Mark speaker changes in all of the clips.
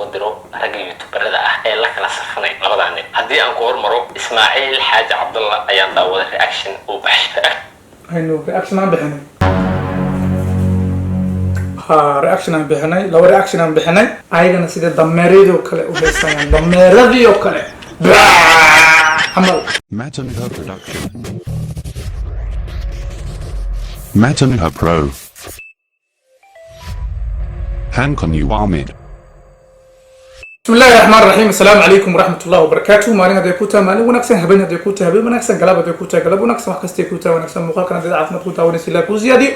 Speaker 1: ودرو رجل يوتيوبر هذا إلا كلا صفني لبض عني هدي أنكو مرو إسماعيل حاج عبد الله أيام داود رياكشن وبحش
Speaker 2: هينو رياكشن عم بحني رياكشن عم بحني لو رياكشن عم بحني أيضا سيد دميريدو كله وبيسان دميريدو كله عمل
Speaker 3: Matanha Production. Matanha Pro. Hankon Uamid.
Speaker 2: بسم الله الرحمن الرحيم السلام عليكم ورحمة الله وبركاته مالين هذا يكوتا مالين ونكسن هبين هذا يكوتا هبين ونكسن قلب هذا يكوتا قلب ونكسن وحكستي يكوتا ونكسن مقال كان هذا عفمت كوتا ونسي الله كوزيادي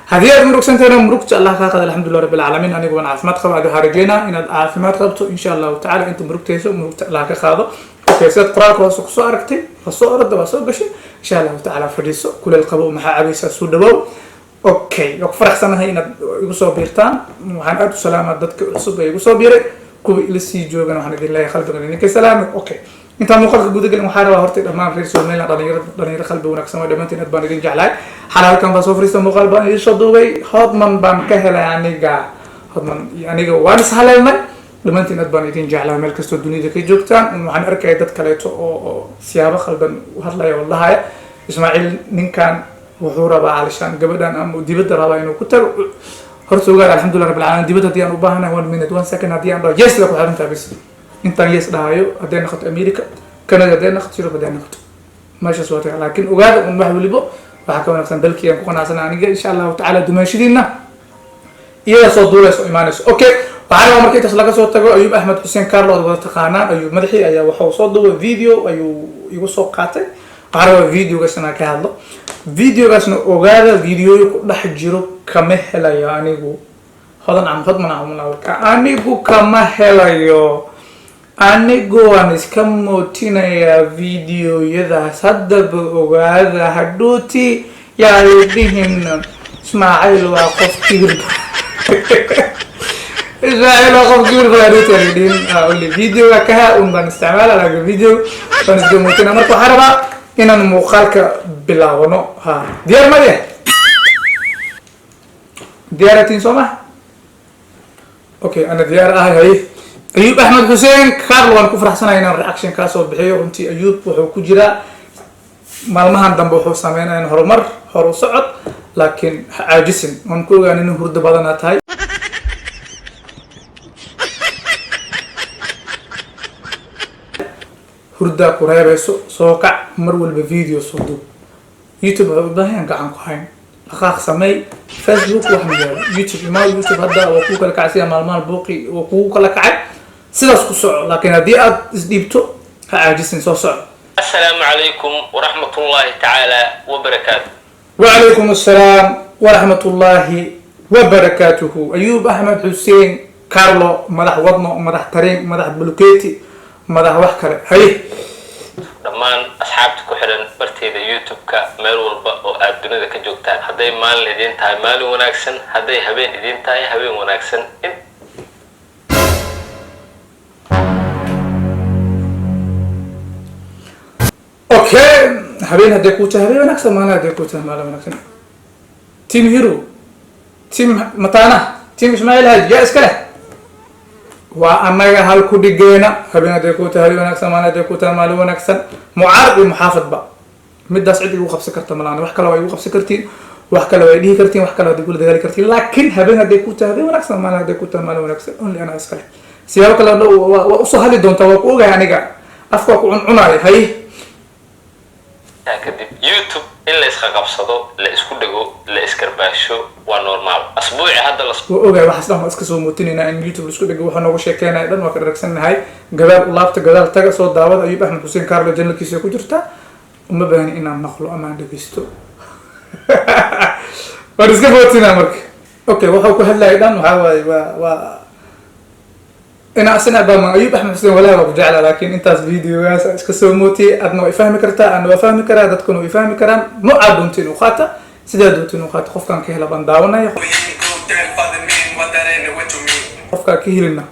Speaker 2: هذه مروك سنتين مروك الله خاقد الحمد لله رب العالمين أنا قبل عفمت خب هذا هارجينا إن عفمت خبته إن شاء الله تعالى أنتم مروك تيسو مروك الله خاقه كيسات قراك وسوق صاركتي فصور الدواسو بشي إن شاء الله تعالى فريسو كل القبو مع عبيسة سودبو أوكي يقفرح سنة هنا يقصو بيرتان وحن أدو سلامة دتك الصبح يقصو بيري كوي لسي جوجنا وحنا قلنا يا خلف قلنا إنك سلام أوكي أنت مقالك جودة قلنا محاربة هرتي أمام في سوق ميلا ضنير خلف ونكسم ودمنتين أتبان يدين جعلاي حلال كان بسوفر يستم مقال بان يشدوا بي هضمن بان كهلا يعني جا هضمن يعني جا وانس حلالنا دمنتين أتبان يدين جعلاي ملكستو الدنيا ذكي جوكتان وعن أركي دت كليتو أو سيابة خلبا وهلا يا والله هاي إسماعيل نين كان وحورة بقى علشان قبلنا أم ديبت رابع إنه كتر هرتو قال الحمد لله رب العالمين ديبت هديان وباهنا 1 minute 1 second هديان راه يس لك وحرنت بس انت يس دهايو هدينا ناخذ امريكا كندا هدينا ناخذ يوروب هدينا ناخذ ماشي صوتي لكن وقال ان واحد وليبو waxa ka wanaagsan dalkii ku qanacsan aniga insha Allah ta'ala dumaashidina iyo soo duulayso iimaanayso okay waxaan markii taas laga soo tago Ayub Ahmed Hussein Carlo wada taqaanaan Ayub madaxi ayaa waxa uu soo duubay video ayuu igu soo qaatay waxaan video-gaasna ka hadlo video-gaasna ogaada video ku dhex jiro kama helayo anigu hodan am khadman amulka anigu kama helayo anigu aan iska mootinaya video-yadaas haddaba ogaada hadhuuti yaa leedihin Ismaaciil waa qof kibir Ismaaciil waa qof kibir hadhuuti leedihin oli video-ga ka baan isticmaala laga video baan iska mootina marka haraba inaan muuqaalka bilaawno ha diyaar ma yahay diyaaratin Soomaa okay ana diyaar ahay Ayub Ahmed Hussein Carlo waan ku faraxsanahay inaan reaction ka soo bixiyo runtii Ayub wuxuu ku jira maalmahan dambe wuxuu sameeyay horumar hor u socod laakiin caajisin waan ku ogaan inuu hurdo badan tahay hurda ku reebayso soo kac mar walba video soo duub YouTube baahan gacan ku hayn dhaqaaq samay Facebook wax ma yaalo YouTube ma YouTube hadda waa ku kala kacsiya maalmahan booqi waa ku kala kacay sidaas ku soco laakiin hadii aad isdhiibto ha caajisin soo soco
Speaker 1: السلام عليكم ورحمة الله تعالى وبركاته
Speaker 2: وعليكم السلام ورحمة الله وبركاته أيوب أحمد حسين كارلو مدح وضنو مدح ترين مدح بلوكيتي مدح وحكرة هاي
Speaker 1: دمان أصحابتك وحرن برتيدا يوتيوب كمال والبا وأبدنا ذاك جوكتان هذي مال لدين تاي مال وناكسن هذي هبين لدين تاي هبين وناكسن
Speaker 2: اوكي هبين هدي كوتا هبين ونكسن مالا هدي كوتا مالا ونكسن تيم هيرو تيم متانا تيم اسماعيل هاي يا اسكله وانا هل كودي جينا هبين هدي كوتا هبين ونكسن مالا هدي كوتا مالا ونكسن معارض محافظ بقى مدة سعيد يوقف سكرت ملانا وحكا لو يوقف سكرتين وحكا لو يديه كرتين وحكا لو يقول ذلك كرتين لكن هبين هدي كوتا هبين ونكسن مالا هدي كوتا مالا ونكسن اونلي انا اسكله سيبك لو وصهلي دونتا وقوغا يعني افكا عناي هاي
Speaker 1: كدب يوتيوب إلا إسقابصدو لا إسكو دغو لا إسكرباشو ونورمال أسبوعي هذا الأسبوع
Speaker 2: اوغا waxa isla iska soo muutinayna in YouTube isku dhago waxa noogu sheekeynaa dhan waa ka raagsanahay gadaal laabta gadaal taga soo daawada Ayub Ahmed Hussein Carlo channelkiisa ku jirta uma baahan inaan naqlo ama dhageysto war iska muutina marka okay waxa ku hadlay dhan waxa waa أنا أصلاً أبغى أيوب أحمد حسين ولا أبغى جعله لكن أنت فيديو يا كسر موتي أنا يفهم كرتا أنا بفهم كرا ده تكونوا يفهم كرا مو عادون تنوخاته سدادو تنوخات خوف كان كهلا بنداونا خوف كان كهلنا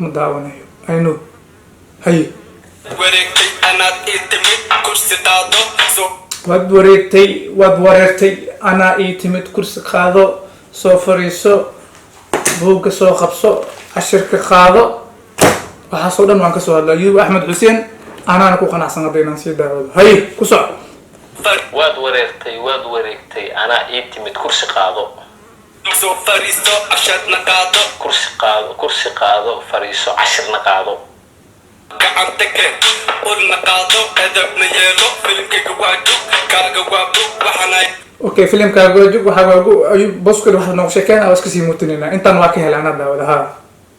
Speaker 2: مداونا أينو هاي ودورتي أنا إتمت كرسي هذا سوفريسو بوك سو خبصو cashirka qaado waxaasoo dhan waan ka soo hadlaa ayuub axmed xuseen anaana ku qanacsan hadda inaan sii daawado hay ku soco
Speaker 1: waad wareegtay anaa ii timid kursi qaado
Speaker 4: soo fariisto cashadna qaado
Speaker 1: kursi qaado fariiso cashirna qaado
Speaker 4: gacanta keen ulna qaado edabna yeelo filimkayga waajug kaaga waabug waxaanay
Speaker 2: okay filimkaaga waajug waxaa waagu ayuub boskol waxaa noogu sheekeen waa iska sii muutinaynaa intaan waa ka helay anaa daawada ha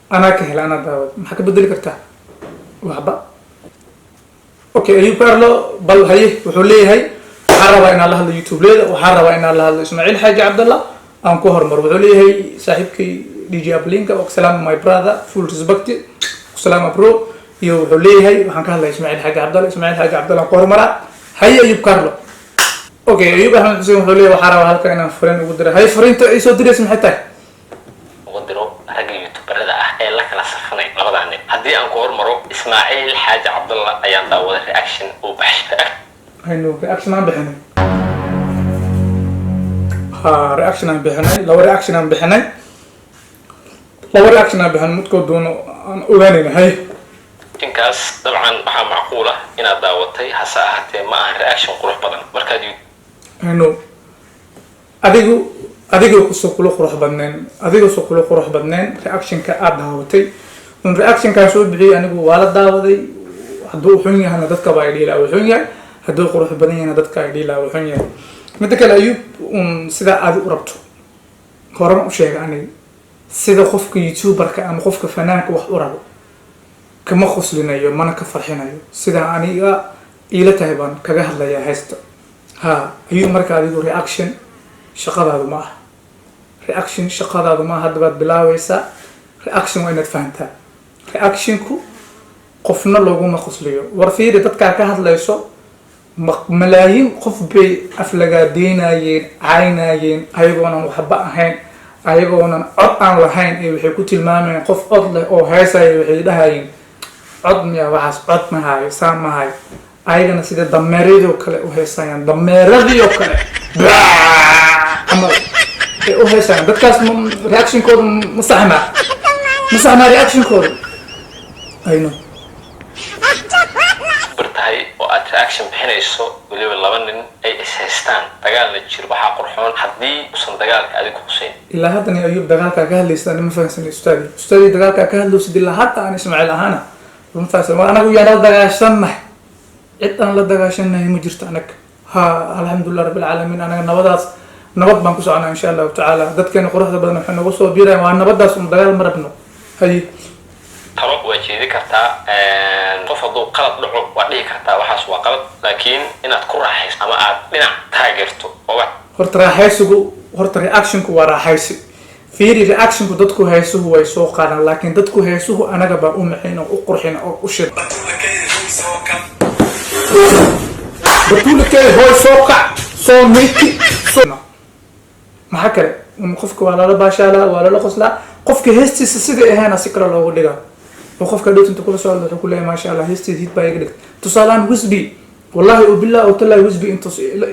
Speaker 2: anaa ka helay anaa daawada maxaa ka bedeli kartaa waxba okay ayuub carlo bal haye wuxuu leeyahay waxaan rabaa inaan la hadlo youtube leeda waxaan rabaa inaan la hadlo ismaaciil xaaji cabdallah aan ku hormar wuxuu leeyahay saaxiibkay dj ablinka salaam my brother full respect salaam bro iyo wuxuu leeyahay waxaan ka hadlaya ismaaciil xaaji cabdallah aan ku hormaraa haye ayuub carlo okay ayuub axmed xuseen wuxuu leeyahay waxaan rabaa halka inaan fariin ugu diro hay fariinta ay soo diraysa maxay tahay
Speaker 1: ugu diro ragga youtuberada ah ee la kala safanay labadaa nin haddii aan ku hormaro ismaaciil xaaji cabdallah ayaan daawaday reaction uu baxshay
Speaker 2: hayno reaction aan bixinay reaction aan bixinay laba reaction aan bixinay midkood doono aan ogaanayna hay
Speaker 1: inkaas dabcan waxaa macquul ah inaad daawatay hase ahaatee ma aha reaction qurux badan markaad
Speaker 2: hayno adiga kusoo kula qurux badneen reactionka aad daawatay un reactionkaan soo bixiyay anigu waa la daawaday hadduu xun yahayna dadka baa idhiilaa uu xun yahay hadduu qurux badan yahayna dadka idhiilaa uu xun yahay midda kale ayuub sidaa aadi u rabto horama u sheega aniga sida qofka youtuberka ama qofka fanaanka wax u rabo kama qoslinayo mana ka farxinayo sidaa aniga iila tahay baan kaga hadlayaa haysta ha ayuub marka adigu reaction shaqadaadu ma aha hadda baad bilaawaysaa reaction waa inaad fahantaa reactionku qofna looguma qosliyo war fiiri dadkaa ka hadlayso malaayiin qof bay aflagaadeynayeen caynayeen ayagoonan waxba ahayn ayagoonan cod aan lahayn ee waxay ku tilmaamayeen qof cod leh oo heesaya waxay dhahayeen cod miya waxaas cod ma hayo saa ma hayo ayagana sida dameeradii oo kale u heesayaan ama ay u heesayaan dadkaas reactionkooda ma saxmaa reactionkooda ayno
Speaker 1: tahay oo aad reaction bixinayso weliba laba nin ay ishaystaan dagaalna jiro waxaa qurxoon haddii usan dagaalka adigu huseyn
Speaker 2: ilaa haddana ayuub dagaalkaa ka hadlaysa anima fahansan ustaadi dagaalkaa ka hadlaysid ilaa hadda aan ismaaciil ahaana ma fahansan war anagu yaan la dagaashannahay cid aan la dagaashannahay ma jirto anaga ha alxamdulilah rabbilcaalamiin anaga nabad baan ku soconaa insha allahu tacaala dadkeena quruxda badan waxay noogu soo biirayaan waa nabadaas dagaal ma rabno haye
Speaker 1: talo waa jeedi kartaa qof hadduu qalad dhaco waa dhihi kartaa waxaas waa qalad laakiin inaad ku raaxayso ama aad dhinac taageerto oo
Speaker 2: horta reactionku waa raaxaysi fiiri reactionku dadku heesuhu way soo qaadaan laakiin dadku heesuhu anaga baa u maxayn oo u qurxin oo u shir batuulakay hooy soo kac soo meyti maxaa kale qofka waa lala baashaalaa waa lala qoslaa qofka heestiisa siday ahaana si kale loogu dhigaa وقفك دوت انت كل سؤال تقول لي ما شاء الله هيستي هيت باي قدك تصالان وزبي والله وبالله او تلا وزبي انت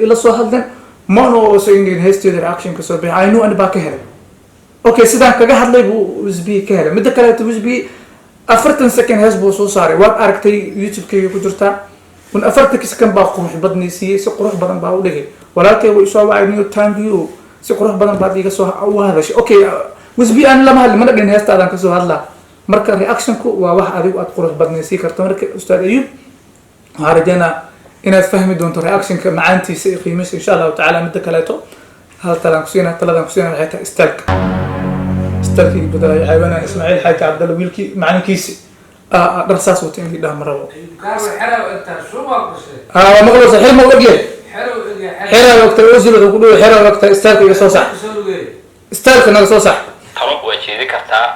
Speaker 2: الى سو هذا ما نو سيندين هيستي رياكشن كسو بي اي نو انا باك هلا اوكي سيدان كغا هدلي بو وزبي كهلا مد كلات وزبي افرتن سكن هيسبو سو ساري واد اركتي يوتيوب كي ku jirta un afarta kiskan baa qurux badnaysiiyay si qurux badan baa u dhigay walaalkay way soo wacayniyo taangiyo si qurux badan baa iga soo wahadashay okay wزبي aan lama hadli ma dhagin heestaadan ka soo hadlaa marka reactionku waa wax adigu aad qurux badnaysiin karto marka ustaad ayuub waxaan rajaynaa inaad fahmi doonto reactionka macaantiisa iyo qiimihiisa insha allahu tacaala midda kaleeto taladan kusiina waxay tahay istaalka iyo badalay xayawaan ismaaciil xaaji cabdalla wiilkii macalinkiisi dhar saas wata in lidhaha ma rabo maqloosa xir ma u ogyahay xeraa ogta osil wuxuu ku dhawo xeraa ogta istaalka iga soo sax istaalka naga soo sax
Speaker 1: talo waa jeedi kartaa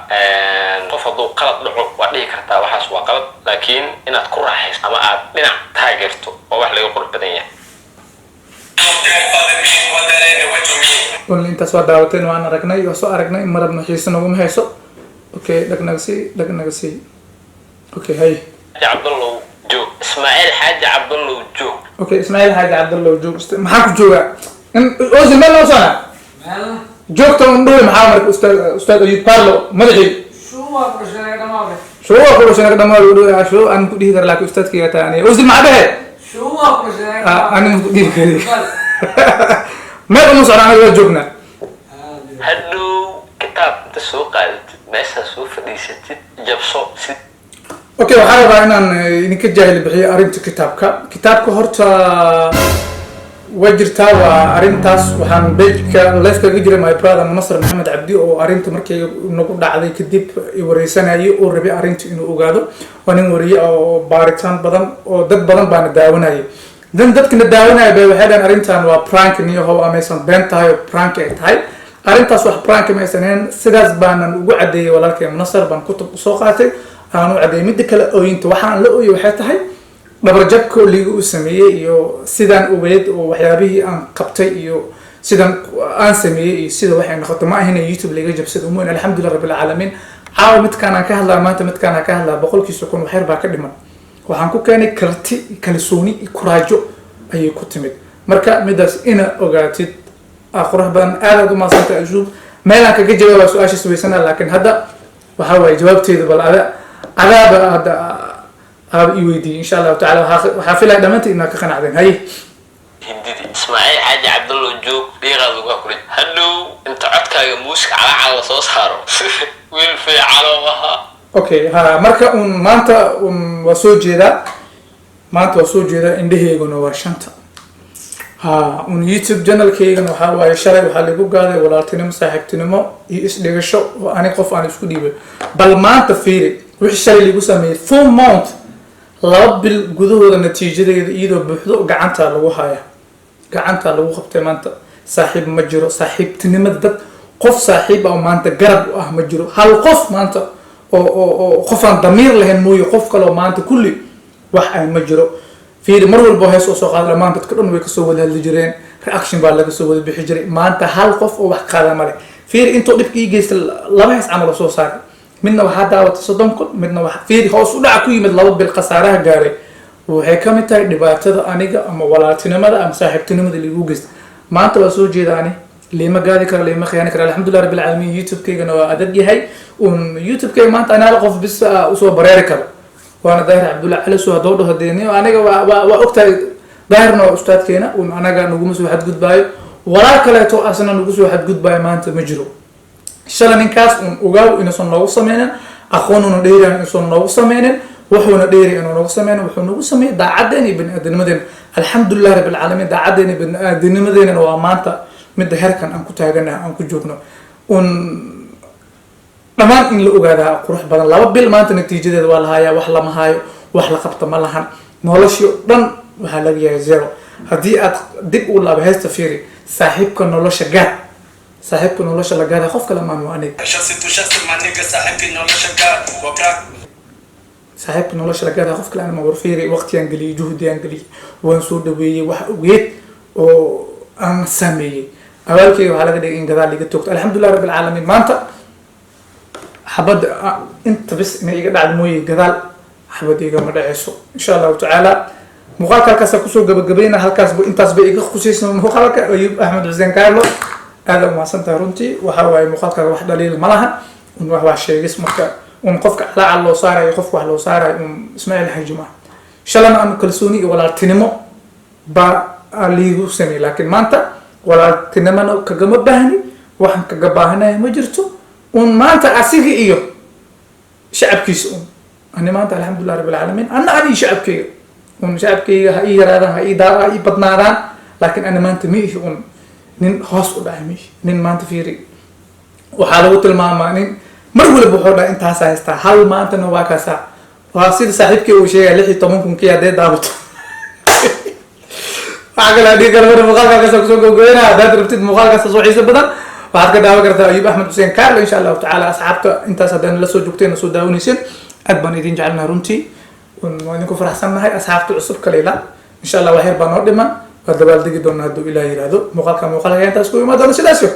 Speaker 1: qof hadduu qalad dhaco waa dhihi kartaa waxaas waa qalad laakiin inaad ku raaxayso ama aad dhinac taageerto oo wax laga qurux badan yahay
Speaker 2: wal intaas waa daawateen waan aragnay waa soo aragnay marabna xiisa naguma hayso okay dhagnaga sii okay hay
Speaker 1: cabdallow joog ismaaciil xaaji cabdallow joog
Speaker 2: okay ismaaciil xaaji cabdallow joog maxaa ku joogaa in osil meel loo socdaa joogta undhuwe maxaa marka ustaad ayuub carlo madaxii شو أقول شو أنا كده ما أقول شو أنا كده هذا لك أستاذ كي تاني وزي ما به أنا كده كده ما قلنا صار أنا جبنا
Speaker 1: hadhow kitaab inta soo qaadatid meeshaa soo fadhiisatid jabso si
Speaker 2: أوكي waxaan rabaa inaan idinka jaahil bixiyo arrinta kitaabka horta way jirtaa waa arrintaas waxaan beejka live kaga jiray my brother Nasr Maxamed Cabdi oo arrinta markay nagu dhacday kadib wareysanayay oo rabay arrinta inuu ogaado waa nin wariye oo baaritaan badan oo dad badan baan daawanayay dadkina daawanayay bay waxay dhahan arrintan waa prank niyo how amazing been tahay prank ay tahay arrintaas wax prank ma aysan sidaas baanan ugu cadeeyay walaalkay Nasr baan kutub soo qaatay aanu cadeeyay mid kale oo inta waxaan la ooyay waxay tahay dhabarjabka liiga u sameeyay iyo sidaan ogeed oo waxyaabihii aan qabtay iyo sidaan aan sameeyay iyo sida waxay noqoto ma ahayn YouTube liiga jabsad umuun alxamdulillah rabbil alamin caawa mid kaan ka hadlaa maanta mid kaan ka hadlaa boqolkiisa kun waxyar baa ka dhiman waxaan ku keenay karti kalsooni kuraajo ayay ku timid marka midaas ina ogaatid qurux badan aad u maasanta ajuub meelaan kaga jawaab su'aasha suweysanaa laakiin hadda waxa way jawaabteedu bal ada يودي إن شاء الله تعالى وحافلها دمنت إنك قناعدين هاي
Speaker 1: hindidi ismaaciil xaaji cabdallo joog dhiiqaad uga kurin hadhow inta codkaaga muuska calaacal soo saaro wiil fiican oo ahaa
Speaker 2: okay ha marka maanta waa soo jeeda indhaheeguna waa shanta ha YouTube channelkeygana waxa waaye shalay waxa lagu gaaday walaaltinimo saaxiibtinimo iyo isdhigasho oo ani qof aan isku dhiibay bal maanta fiiri wixii shalay lagu sameeyay full month laba bil gudahooda natiijadeeda iyadoo buuxdo gacanta lagu haya gacanta lagu qabtay maanta saaxiib ma jiro saaxiibtinimada dad qof saaxiib ah maanta garab ah ma jiro hal qof maanta oo qof aan damiir lahayn mooyo qof kale oo maanta kulli wax ay ma jiro fiiri mar walba hees soo qaad maanta dadka dhan way ka soo wada hadli jireen reaction baa laga soo wada bixi jiray maanta hal qof oo wax qaada male fiiri intuu dhibkii geystay laba hees camal soo saaray midna waxaa daawatay 30 kun midna waxa fiiri hoos u dhac ku yimid laba bil khasaaraha gaaray waxay ka mid tahay dhibaatada aniga ama walaaltinimada ama saaxiibtinimada liigu geystay maanta waa soo jeedaani لما قاعد يكره لما خيانة كره الحمد لله رب العالمين يوتيوب كي أنا أدري هاي ويوتيوب كي ما أنت أنا ألقف بس أسوأ بريرك وأنا ظاهر عبد الله على سوى دوره هديني وأنا وقت ظاهرنا أستاذ كينا وأنا قاعد نقوم سوى حد جود باي ولا كلا تو أصلا نقوم سوى حد جود باي ما أنت مجرو شلنا نكاس وقاو إن صن نوصل منا أخونا ندير إن صن نوصل منا وحنا ندير إنه نوصل منا وحنا نوصل منا دا عدني بن أدنى مدن الحمد لله رب العالمين دا عدني بن أدنى مدن وأمانته مد هركن أنكو تاجنا أنكو جوجنا dhamaan in la ogaadaa qurux badan laba bil maanta natiijadeeda waa la hayaa wax lama hayo wax la qabto ma lahan noloshii dhan waxaa laga yahay zero haddii aad dib u laaba heesta fiiri saaxiibka nolosha gaad saaxiibka nolosha la gaada qof kale maan waa aniga saaxiibka nolosha la gaada qof kale aan ma war fiiri waqtiyaan geliyay juhdiyaan geliyay waan soo dhaweeyay wax ogeed oo aan sameeyay awaalkayga waxaa laga dhigay in gadaal liga toogto alxamdulilah rabbil caalamiin maanta حبد انت بس ان ايغا دعد موي غدال حبد ايغا ما دحيسو ان شاء الله تعالى مقالك كاس كسو غبغبينا halkaas bu intaas ba iga khusaysan maqaalka ayub ahmed xuseen kaarlo aad ma santa runtii waxa way maqaalka wax dhaliil ma laha wax wax sheegis marka qofka ala loo saaray qof wax loo saaray ismaaciil hajima shalana aan kalsooni walaaltinimo ba aliigu samee laakiin maanta walaaltinimana kaga baahni waxan kaga baahnaa ma jirto ما أنت أسيقي إيوه شعب كيس أنا ما أنت الحمد لله رب العالمين أنا أني شعب كي شعب كي هاي هذا هاي دارا هاي بدناران لكن أنا ما أنت ميش نين خاص ولا ميش نين ما أنت فيري وحالوت الماما نين مرغول بحورنا أنت هسا حال ما أنت نواك هسا واسيد صاحبك وشيء اللي تمامكم كي هذا دابط أقول هذه كلمة مقالة كسر كسر كوينا هذا تربطت مقالة كسر صحيح سبدا waxaad ka daawan kartaa ayub axmed xuseen kaarlo insha allahu tacaala asxaabta intaas haddaan la soo joogteen soo daawanaysin aad baan idin jecelnahay runtii waan idinku faraxsannahay asxaabta cusub kaleela insha allah waxyar baa noo dhiman waa dabaaldegi doonaa hadduu ilaah yiraahdo muuqaalka intaas ku imaan doona sidaas yo